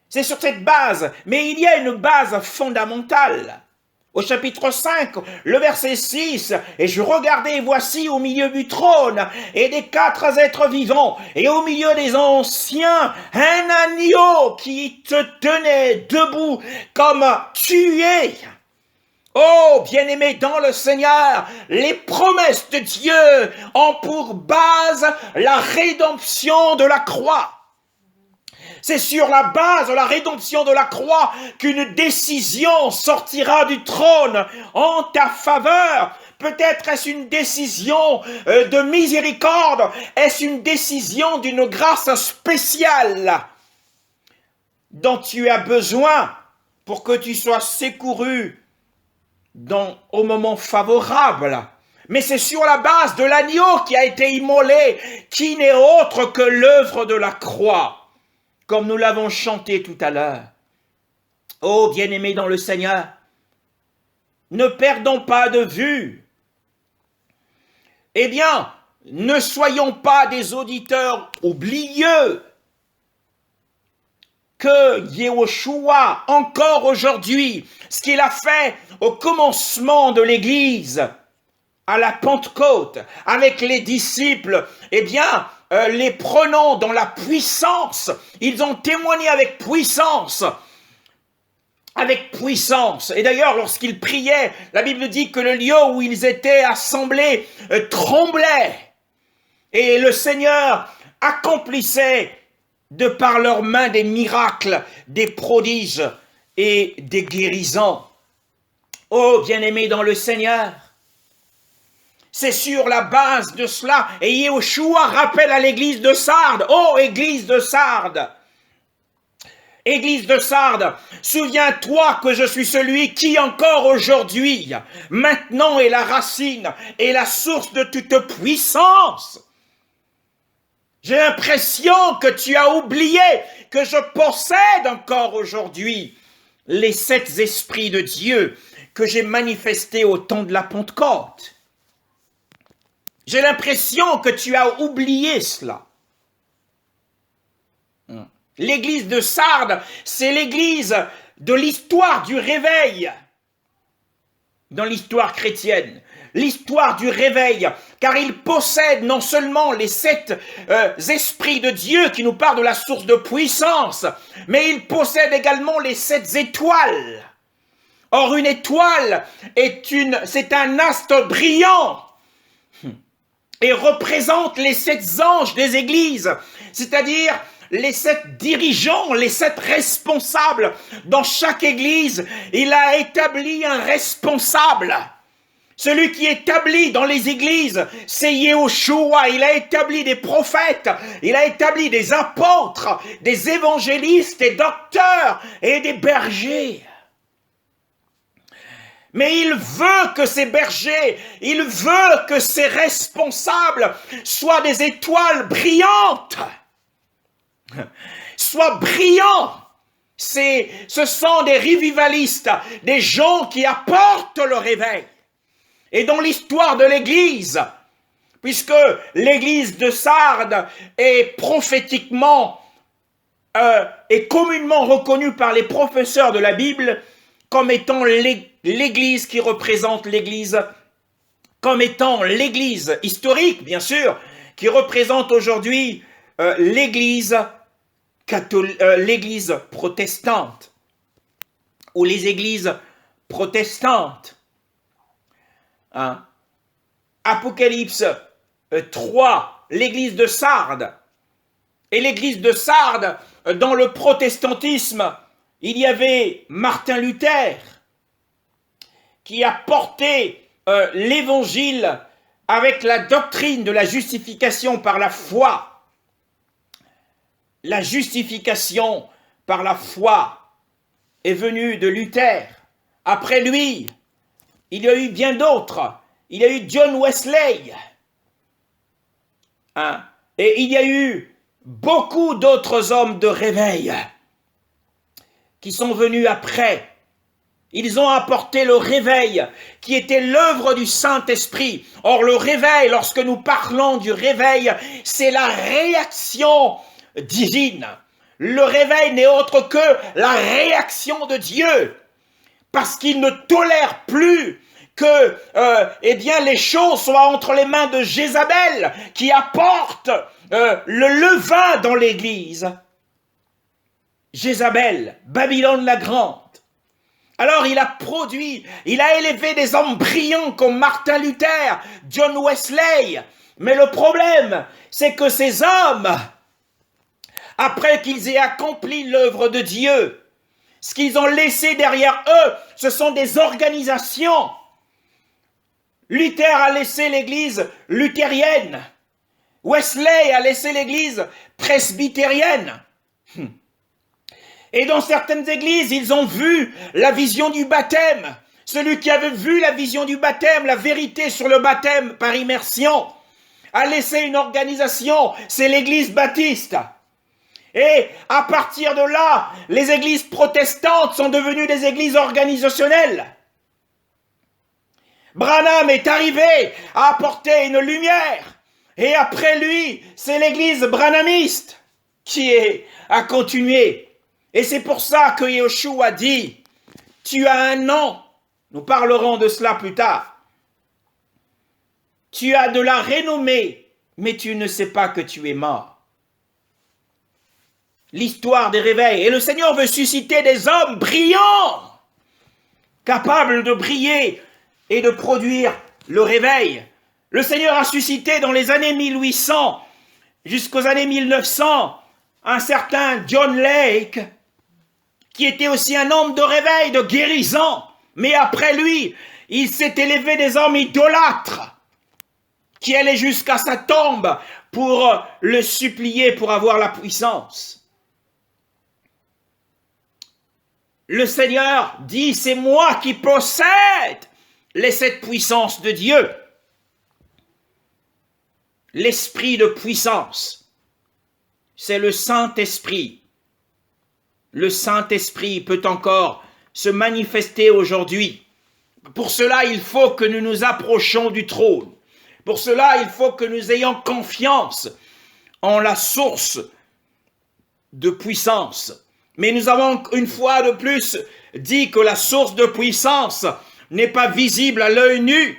C'est sur cette base, mais il y a une base fondamentale. Au chapitre 5, le verset 6, « Et je regardais, voici au milieu du trône, et des 4 êtres vivants, et au milieu des anciens, un agneau qui te tenait debout comme tué. » Oh, bien-aimés dans le Seigneur, les promesses de Dieu ont pour base la rédemption de la croix. C'est sur la base de la rédemption de la croix qu'une décision sortira du trône en ta faveur. Peut-être est-ce une décision de miséricorde, est-ce une décision d'une grâce spéciale dont tu as besoin pour que tu sois secouru au moment favorable. Mais c'est sur la base de l'agneau qui a été immolé, qui n'est autre que l'œuvre de la croix. Comme nous l'avons chanté tout à l'heure. Oh, bien-aimés dans le Seigneur, ne perdons pas de vue. Eh bien, ne soyons pas des auditeurs oublieux, que Yehoshua, encore aujourd'hui, ce qu'il a fait au commencement de l'Église, à la Pentecôte, avec les disciples, eh bien, les prenant dans la puissance, ils ont témoigné avec puissance. Avec puissance. Et d'ailleurs, lorsqu'ils priaient, la Bible dit que le lieu où ils étaient assemblés tremblait. Et le Seigneur accomplissait de par leurs mains des miracles, des prodiges et des guérisons. Oh, bien-aimés dans le Seigneur, c'est sur la base de cela. Et Yehoshua rappelle à l'église de Sardes, oh, église de Sardes, Église de Sardes, souviens-toi que je suis celui qui encore aujourd'hui, maintenant est la racine et la source de toute puissance. J'ai l'impression que tu as oublié que je possède encore aujourd'hui les 7 esprits de Dieu que j'ai manifestés au temps de la Pentecôte. J'ai l'impression que tu as oublié cela. L'église de Sardes, c'est l'église de l'histoire du réveil dans l'histoire chrétienne. L'histoire du réveil, car il possède non seulement les 7 esprits de Dieu qui nous parlent de la source de puissance, mais il possède également les 7 étoiles. Or, une étoile c'est un astre brillant et représente les 7 anges des églises, c'est-à-dire les 7 dirigeants, les 7 responsables. Dans chaque église, il a établi un responsable. Celui qui établit dans les églises, c'est Yehoshua. Il a établi des prophètes, il a établi des apôtres, des évangélistes, des docteurs et des bergers. Mais il veut que ces bergers, il veut que ces responsables soient des étoiles brillantes. Soient brillants. Ce sont des revivalistes, des gens qui apportent le réveil. Et dans l'histoire de l'Église, puisque l'Église de Sardes est prophétiquement et communément reconnue par les professeurs de la Bible comme étant l'Église qui représente l'Église, comme étant l'Église historique, bien sûr, qui représente aujourd'hui l'Église protestante ou les églises protestantes. Hein? Apocalypse 3, l'église de Sardes. Et l'église de Sardes, dans le protestantisme, il y avait Martin Luther qui a porté l'évangile avec la doctrine de la justification par la foi. La justification par la foi est venue de Luther. Après lui, il y a eu bien d'autres. Il y a eu John Wesley. Hein? Et il y a eu beaucoup d'autres hommes de réveil qui sont venus après. Ils ont apporté le réveil qui était l'œuvre du Saint-Esprit. Or, le réveil, lorsque nous parlons du réveil, c'est la réaction divine. Le réveil n'est autre que la réaction de Dieu, parce qu'il ne tolère plus que les choses soient entre les mains de Jézabel qui apporte le levain dans l'Église. Jézabel, Babylone la Grande. Alors il a élevé des hommes brillants comme Martin Luther, John Wesley. Mais le problème, c'est que ces hommes, après qu'ils aient accompli l'œuvre de Dieu, ce qu'ils ont laissé derrière eux, ce sont des organisations. Luther a laissé l'église luthérienne. Wesley a laissé l'église presbytérienne. Et dans certaines églises, ils ont vu la vision du baptême. Celui qui avait vu la vision du baptême, la vérité sur le baptême par immersion, a laissé une organisation, c'est l'église baptiste. Et à partir de là, les églises protestantes sont devenues des églises organisationnelles. Branham est arrivé à apporter une lumière. Et après lui, c'est l'église branhamiste qui a continué. Et c'est pour ça que Yeshua dit, tu as un nom, nous parlerons de cela plus tard. Tu as de la renommée, mais tu ne sais pas que tu es mort. L'histoire des réveils. Et le Seigneur veut susciter des hommes brillants, capables de briller et de produire le réveil. Le Seigneur a suscité dans les années 1800 jusqu'aux années 1900 un certain John Lake, qui était aussi un homme de réveil, de guérison. Mais après lui, il s'est élevé des hommes idolâtres qui allaient jusqu'à sa tombe pour le supplier pour avoir la puissance. Le Seigneur dit, c'est moi qui possède les 7 puissances de Dieu. L'esprit de puissance, c'est le Saint-Esprit. Le Saint-Esprit peut encore se manifester aujourd'hui. Pour cela, il faut que nous nous approchions du trône. Pour cela, il faut que nous ayons confiance en la source de puissance. Mais nous avons une fois de plus dit que la source de puissance n'est pas visible à l'œil nu.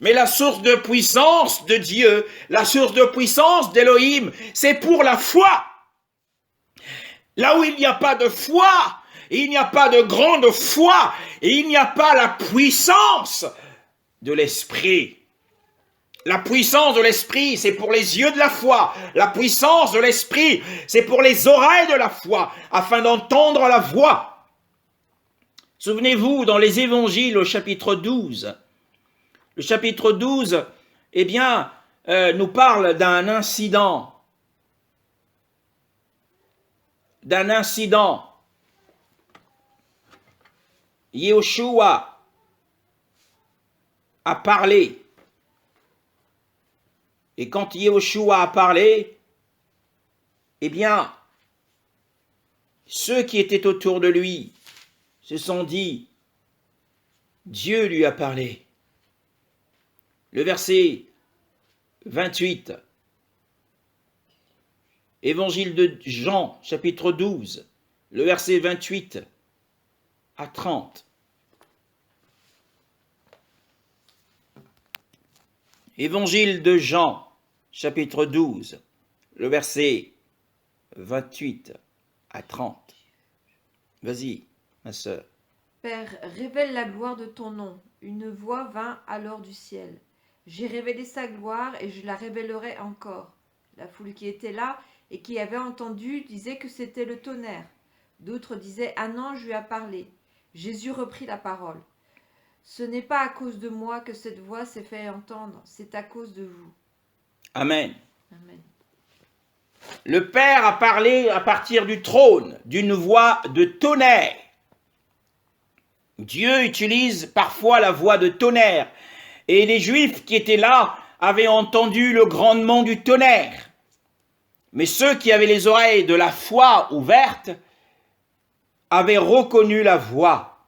Mais la source de puissance de Dieu, la source de puissance d'Élohim, c'est pour la foi. Là où il n'y a pas de foi, il n'y a pas de grande foi, et il n'y a pas la puissance de l'esprit. La puissance de l'esprit, c'est pour les yeux de la foi. La puissance de l'esprit, c'est pour les oreilles de la foi, afin d'entendre la voix. Souvenez-vous, dans les évangiles au chapitre 12, le chapitre 12, eh bien, nous parle d'un incident. Yeshua a parlé. Et quand Yeshua a parlé, eh bien, ceux qui étaient autour de lui se sont dit, Dieu lui a parlé. Le verset 28, Évangile de Jean, chapitre 12, le verset 28 à 30. Évangile de Jean, chapitre 12, le verset 28 à 30. Vas-y, ma sœur. Père, révèle la gloire de ton nom. Une voix vint alors du ciel. J'ai révélé sa gloire et je la révélerai encore. La foule qui était là et qui avait entendu disait que c'était le tonnerre. D'autres disaient, un ange lui a parlé. Jésus reprit la parole. Ce n'est pas à cause de moi que cette voix s'est fait entendre, c'est à cause de vous. Amen. Amen. Le Père a parlé à partir du trône, d'une voix de tonnerre. Dieu utilise parfois la voix de tonnerre. Et les Juifs qui étaient là avaient entendu le grondement du tonnerre. Mais ceux qui avaient les oreilles de la foi ouvertes avaient reconnu la voix.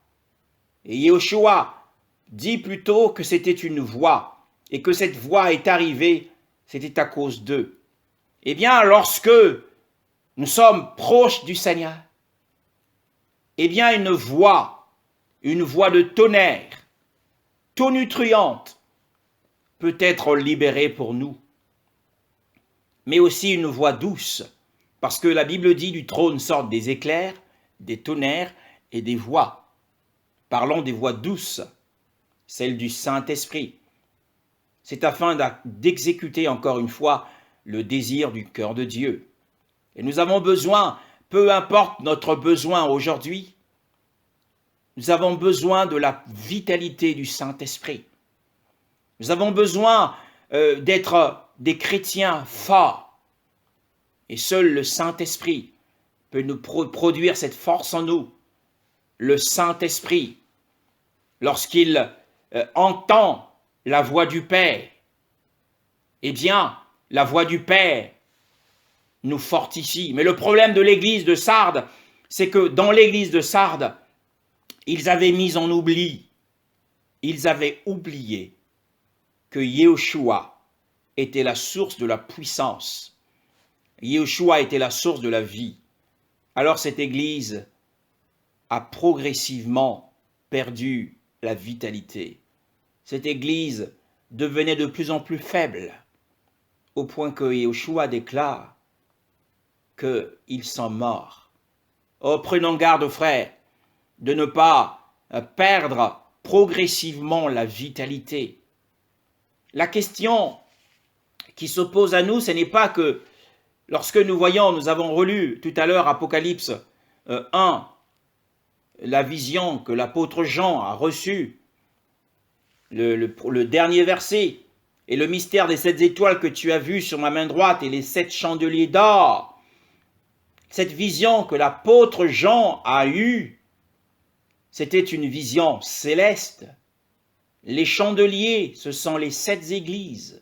Et Yeshua dit plutôt que c'était une voix, et que cette voix est arrivée, c'était à cause d'eux. Eh bien, lorsque nous sommes proches du Seigneur, eh bien, une voix de tonnerre, tonitruante, peut être libérée pour nous. Mais aussi une voix douce, parce que la Bible dit du trône sortent des éclairs, des tonnerres et des voix. Parlons des voix douces, celles du Saint-Esprit. C'est afin d'exécuter encore une fois le désir du cœur de Dieu. Et nous avons besoin, peu importe notre besoin aujourd'hui, nous avons besoin de la vitalité du Saint-Esprit. Nous avons besoin d'être des chrétiens forts. Et seul le Saint-Esprit peut nous produire cette force en nous. Le Saint-Esprit, lorsqu'il entend la voix du Père, eh bien, la voix du Père nous fortifie. Mais le problème de l'église de Sardes, c'est que dans l'église de Sardes, ils avaient mis en oubli, ils avaient oublié que Yeshua était la source de la puissance. Yeshua était la source de la vie. alors cette Église a progressivement perdu la vitalité. Cette Église devenait de plus en plus faible, au point que Yeshua déclare qu'ils sont morts. Oh, prenons garde, frères, de ne pas perdre progressivement la vitalité. La question qui s'oppose à nous, ce n'est pas que lorsque nous avons relu tout à l'heure Apocalypse 1, la vision que l'apôtre Jean a reçue, le dernier verset, et le mystère des 7 étoiles que tu as vues sur ma main droite et les 7 chandeliers d'or. Cette vision que l'apôtre Jean a eue, c'était une vision céleste. Les chandeliers, ce sont les 7 églises.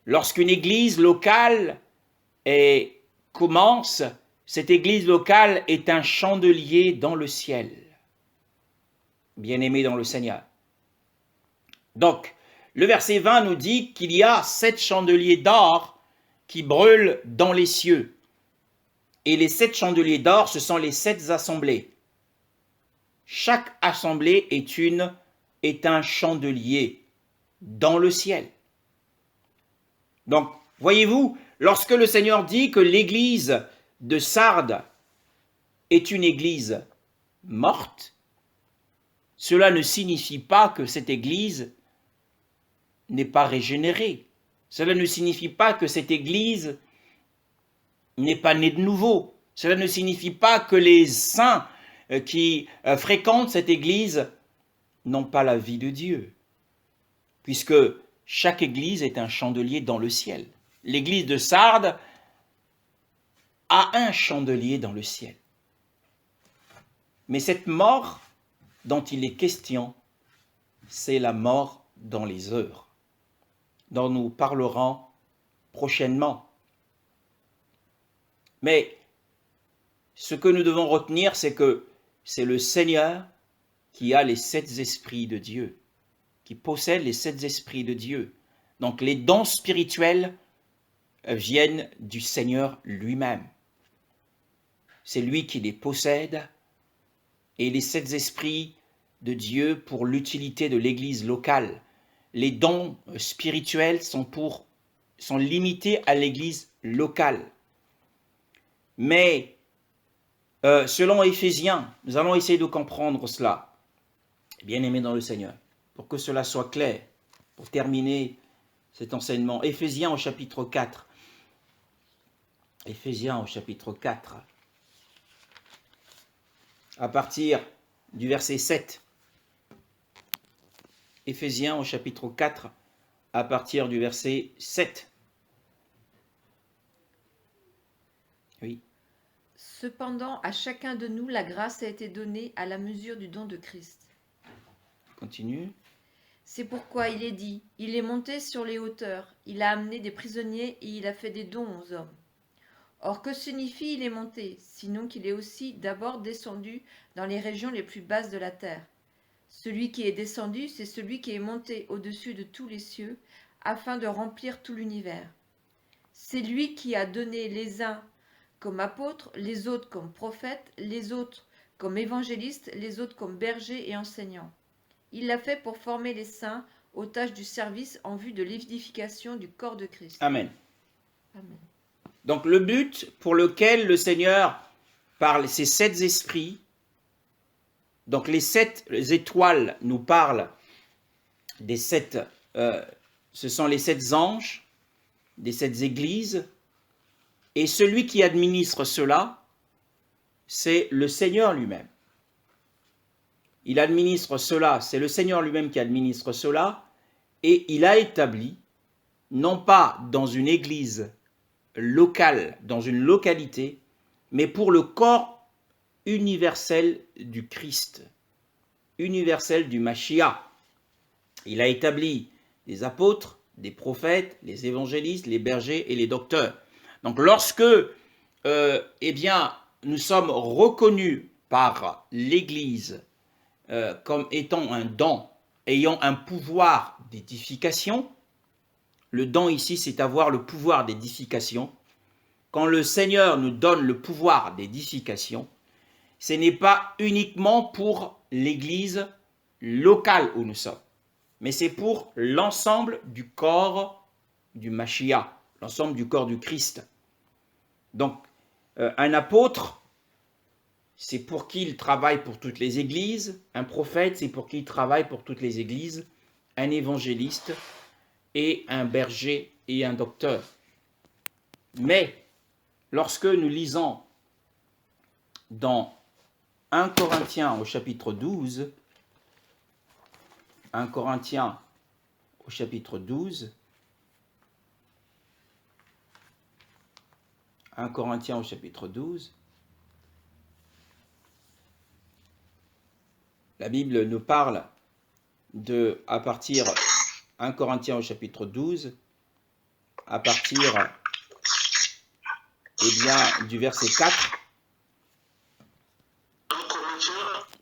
Lorsqu'une église locale commence, cette église locale est un chandelier dans le ciel. Bien-aimé dans le Seigneur. Donc, le verset 20 nous dit qu'il y a 7 chandeliers d'or qui brûlent dans les cieux. Et les 7 chandeliers d'or, ce sont les 7 assemblées. Chaque assemblée est un chandelier dans le ciel. Donc, voyez-vous, lorsque le Seigneur dit que l'église de Sardes est une église morte, cela ne signifie pas que cette église n'est pas régénérée. Cela ne signifie pas que cette église n'est pas née de nouveau. Cela ne signifie pas que les saints qui fréquentent cette église n'ont pas la vie de Dieu, puisque chaque église est un chandelier dans le ciel. L'église de Sardes a un chandelier dans le ciel. Mais cette mort dont il est question, c'est la mort dans les œuvres, dont nous parlerons prochainement. Mais ce que nous devons retenir, c'est que c'est le Seigneur qui a les 7 esprits de Dieu, qui possède les 7 esprits de Dieu. Donc les dons spirituels viennent du Seigneur lui-même. C'est lui qui les possède, et les 7 esprits de Dieu pour l'utilité de l'Église locale. Les dons spirituels sont limités à l'Église locale. Mais selon Éphésiens, nous allons essayer de comprendre cela, bien-aimés dans le Seigneur, pour que cela soit clair, pour terminer cet enseignement. Éphésiens au chapitre 4. Éphésiens au chapitre 4. À partir du verset 7. Éphésiens au chapitre 4, à partir du verset 7. Oui. Cependant, à chacun de nous, la grâce a été donnée à la mesure du don de Christ. Continue. C'est pourquoi il est dit, il est monté sur les hauteurs, il a amené des prisonniers et il a fait des dons aux hommes. Or, que signifie il est monté, sinon qu'il est aussi d'abord descendu dans les régions les plus basses de la terre. Celui qui est descendu, c'est celui qui est monté au-dessus de tous les cieux, afin de remplir tout l'univers. C'est lui qui a donné les uns comme apôtres, les autres comme prophètes, les autres comme évangélistes, les autres comme bergers et enseignants. Il l'a fait pour former les saints aux tâches du service en vue de l'édification du corps de Christ. Amen. Amen. Donc le but pour lequel le Seigneur parle, ces 7 esprits, donc les 7 étoiles nous parlent des 7, ce sont les 7 anges, des 7 églises, et celui qui administre cela, c'est le Seigneur lui-même. Il administre cela, c'est le Seigneur lui-même qui administre cela, et il a établi, non pas dans une église locale, dans une localité, mais pour le corps universel du Christ, universel du Mashiach. Il a établi des apôtres, des prophètes, les évangélistes, les bergers et les docteurs. Donc lorsque nous sommes reconnus par l'Église comme étant un don, ayant un pouvoir d'édification, le don ici c'est avoir le pouvoir d'édification, quand le Seigneur nous donne le pouvoir d'édification, ce n'est pas uniquement pour l'Église locale où nous sommes, mais c'est pour l'ensemble du corps du Mashiach, l'ensemble du corps du Christ. Donc, un apôtre, c'est pour qu'il travaille pour toutes les églises. Un prophète, c'est pour qu'il travaille pour toutes les églises. Un évangéliste et un berger et un docteur. Mais, lorsque nous lisons dans 1 Corinthiens au chapitre 12, 1 Corinthiens au chapitre 12, 1 Corinthiens au chapitre 12, la Bible nous parle de, à partir 1 Corinthiens au chapitre 12, à partir du verset 4,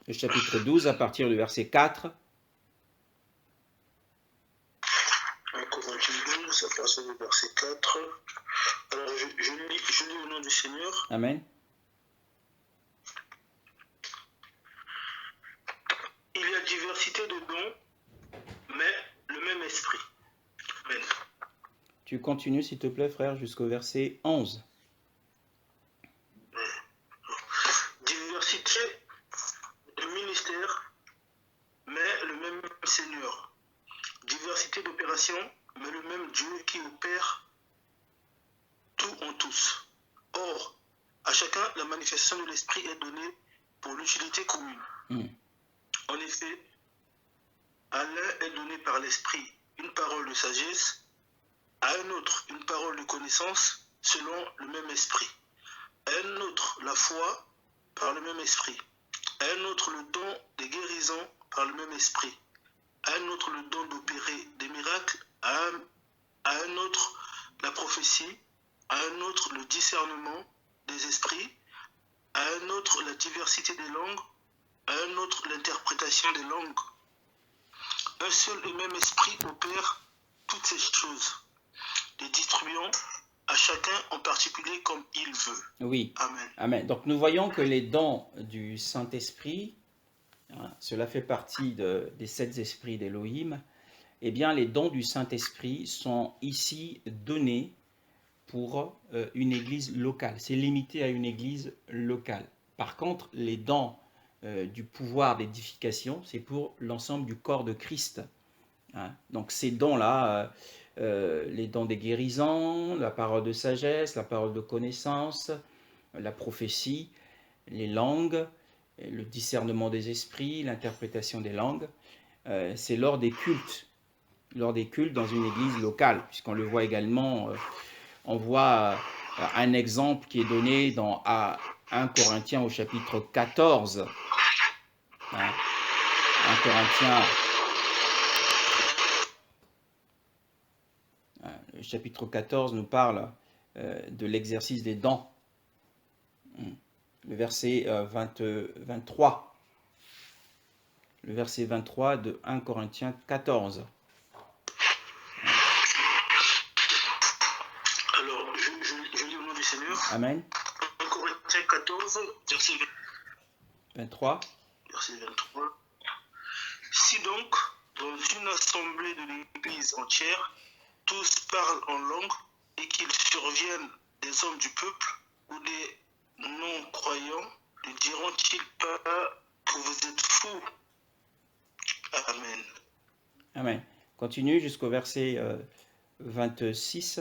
le chapitre 12, à partir du verset 4. 1 Corinthiens 12, à partir du verset 4. Alors, je lis au nom du Seigneur. Amen. Il y a diversité de dons, mais le même esprit. Amen. Tu continues, s'il te plaît, frère, jusqu'au verset 11. Diversité de ministères, mais le même Seigneur. Diversité d'opérations, mais le même Dieu qui opère tout en tous. Or, à chacun, la manifestation de l'esprit est donnée pour l'utilité commune. En effet, à l'un est donné par l'esprit une parole de sagesse, à un autre une parole de connaissance selon le même esprit, à un autre la foi par le même esprit, à un autre le don des guérisons par le même esprit, à un autre le don d'opérer des miracles, à un autre la prophétie, à un autre le discernement des esprits, à un autre la diversité des langues, à un autre l'interprétation des langues. Un seul et même esprit opère toutes ces choses, les distribuant à chacun en particulier comme il veut. Oui. Amen. Amen. Donc nous voyons que les dons du Saint-Esprit, cela fait partie des 7 esprits d'Élohim, eh bien les dons du Saint-Esprit sont ici donnés pour une église locale. C'est limité à une église locale. Par contre, les dons du pouvoir d'édification, c'est pour l'ensemble du corps de Christ. Donc ces dons-là, les dons des guérisons, la parole de sagesse, la parole de connaissance, la prophétie, les langues, le discernement des esprits, l'interprétation des langues, c'est lors des cultes dans une église locale, puisqu'on le voit également, on voit un exemple qui est donné dans 1 Corinthiens au chapitre 14. 1 Corinthiens, le chapitre 14 nous parle de l'exercice des dons. Le verset 23. Le verset 23 de 1 Corinthiens 14. Alors, je lis au nom du Seigneur. Amen. 1 Corinthiens 14, verset 23. Verset 23. Si donc, dans une assemblée de l'Église entière, tous parlent en langue et qu'il survienne des hommes du peuple ou des non-croyants, ne diront-ils pas que vous êtes fous? Amen. Amen. Continue jusqu'au verset 26. 6.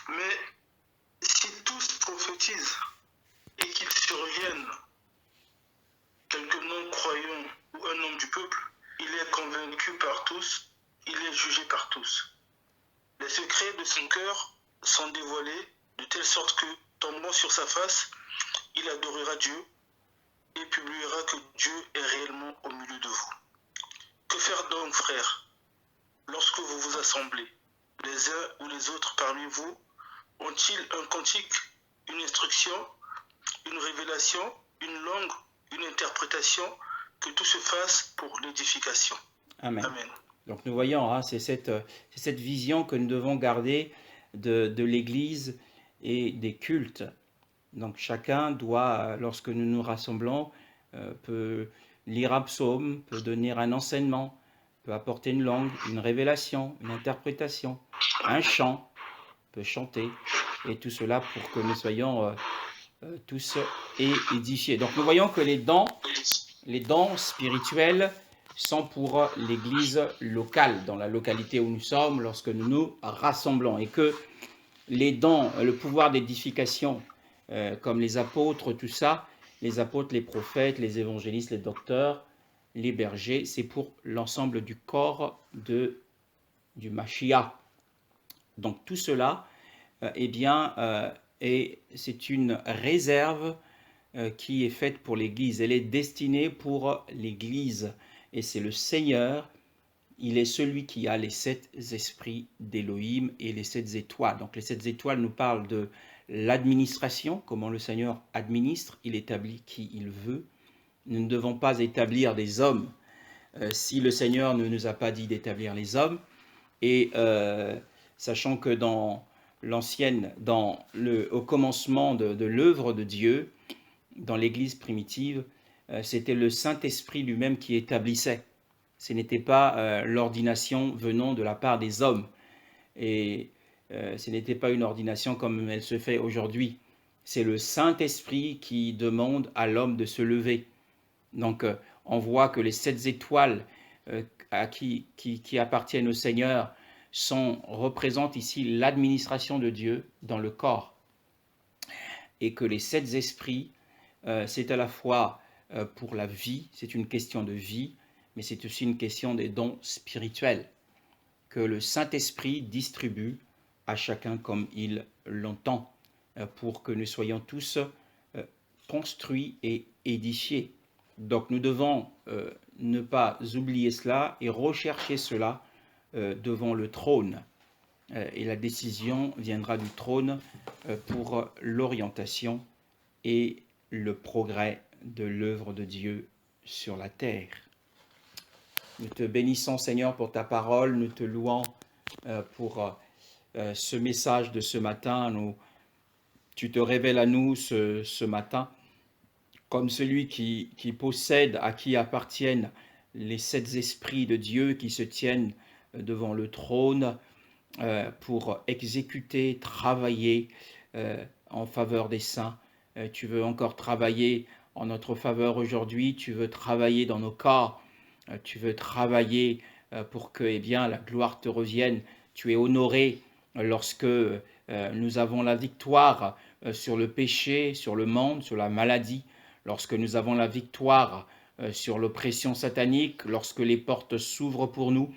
Mais si tous prophétisent et qu'il survienne quelque non-croyant ou un homme du peuple, il est convaincu par tous, il est jugé par tous. Les secrets de son cœur sont dévoilés de telle sorte que, tombant sur sa face, il adorera Dieu et publiera que Dieu est réellement au milieu de vous. Que faire donc, frères, lorsque vous vous assemblez? Les uns ou les autres parmi vous ont-ils un cantique, une instruction, une révélation, une langue, une interprétation? Que tout se fasse pour l'édification. Amen. Amen. Donc nous voyons, hein, c'est cette vision que nous devons garder de l'Église et des cultes. Donc chacun doit, lorsque nous nous rassemblons, peut lire un psaume, peut donner un enseignement, peut apporter une langue, une révélation, une interprétation, un chant, peut chanter, et tout cela pour que nous soyons tous édifiés. Donc nous voyons que les dons spirituels sont pour l'Église locale, dans la localité où nous sommes, lorsque nous nous rassemblons, et que les dons, le pouvoir d'édification, comme les apôtres, tout ça, les apôtres, les prophètes, les évangélistes, les docteurs, les bergers, c'est pour l'ensemble du corps du Mashiach. Donc tout cela, eh bien, c'est une réserve qui est faite pour l'Église. Elle est destinée pour l'Église. Et c'est le Seigneur, il est celui qui a les 7 esprits d'Élohim et les 7 étoiles. Donc les 7 étoiles nous parlent de l'administration, comment le Seigneur administre, il établit qui il veut. Nous ne devons pas établir des hommes si le Seigneur ne nous a pas dit d'établir les hommes. Et sachant que au commencement de l'œuvre de Dieu, dans l'Église primitive, c'était le Saint-Esprit lui-même qui établissait. Ce n'était pas l'ordination venant de la part des hommes. Et ce n'était pas une ordination comme elle se fait aujourd'hui. C'est le Saint-Esprit qui demande à l'homme de se lever. Donc on voit que les 7 étoiles qui appartiennent au Seigneur représentent ici l'administration de Dieu dans le corps. Et que les 7 esprits, c'est à la fois pour la vie, c'est une question de vie, mais c'est aussi une question des dons spirituels que le Saint-Esprit distribue à chacun comme il l'entend, pour que nous soyons tous construits et édifiés. Donc nous devons ne pas oublier cela et rechercher cela devant le trône. Et la décision viendra du trône pour l'orientation et le progrès de l'œuvre de Dieu sur la terre. Nous te bénissons, Seigneur, pour ta parole. Nous te louons pour ce message de ce matin. Tu te révèles à nous ce matin comme celui qui possède, à qui appartiennent les 7 esprits de Dieu qui se tiennent devant le trône pour exécuter, travailler en faveur des saints. Tu veux encore travailler en notre faveur aujourd'hui. Tu veux travailler dans nos corps. Tu veux travailler pour que la gloire te revienne. Tu es honoré lorsque nous avons la victoire sur le péché, sur le monde, sur la maladie, lorsque nous avons la victoire sur l'oppression satanique, lorsque les portes s'ouvrent pour nous.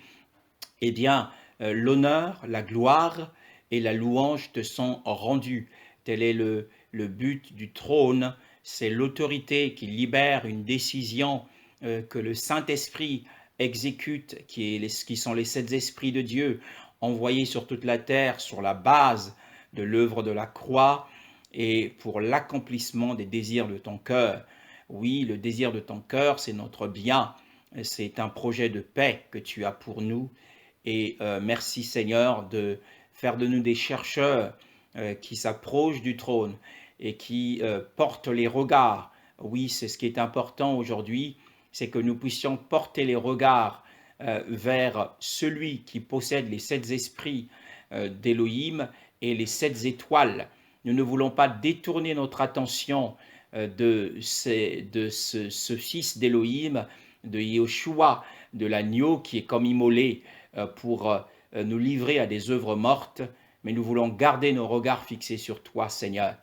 L'honneur, la gloire et la louange te sont rendus. Tel est le but du trône. C'est l'autorité qui libère une décision que le Saint-Esprit exécute, qui sont les 7 esprits de Dieu, envoyés sur toute la terre sur la base de l'œuvre de la croix et pour l'accomplissement des désirs de ton cœur. Oui, le désir de ton cœur, c'est notre bien. C'est un projet de paix que tu as pour nous. Et merci Seigneur de faire de nous des chercheurs qui s'approchent du trône et qui portent les regards. Oui, c'est ce qui est important aujourd'hui, c'est que nous puissions porter les regards vers celui qui possède les 7 esprits d'Élohim et les 7 étoiles. Nous ne voulons pas détourner notre attention de ce fils d'Élohim, de Yeshua, de l'agneau qui est comme immolé pour nous livrer à des œuvres mortes, mais nous voulons garder nos regards fixés sur toi, Seigneur,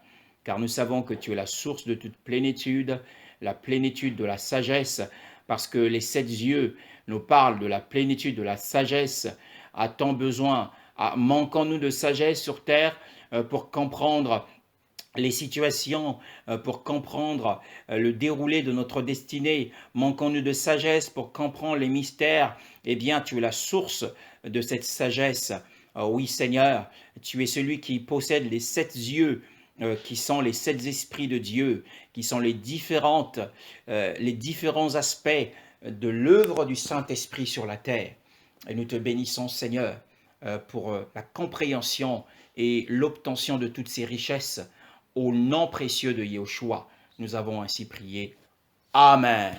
car nous savons que tu es la source de toute plénitude, la plénitude de la sagesse, parce que les 7 yeux nous parlent de la plénitude de la sagesse. A-t-on besoin, manquons-nous de sagesse sur terre pour comprendre les situations, pour comprendre le déroulé de notre destinée? Manquons-nous de sagesse pour comprendre les mystères? Eh bien, tu es la source de cette sagesse. Oui, Seigneur, tu es celui qui possède les 7 yeux, qui sont les 7 esprits de Dieu, qui sont les différents aspects de l'œuvre du Saint-Esprit sur la terre. Et nous te bénissons, Seigneur, pour la compréhension et l'obtention de toutes ces richesses. Au nom précieux de Yahushua, nous avons ainsi prié. Amen.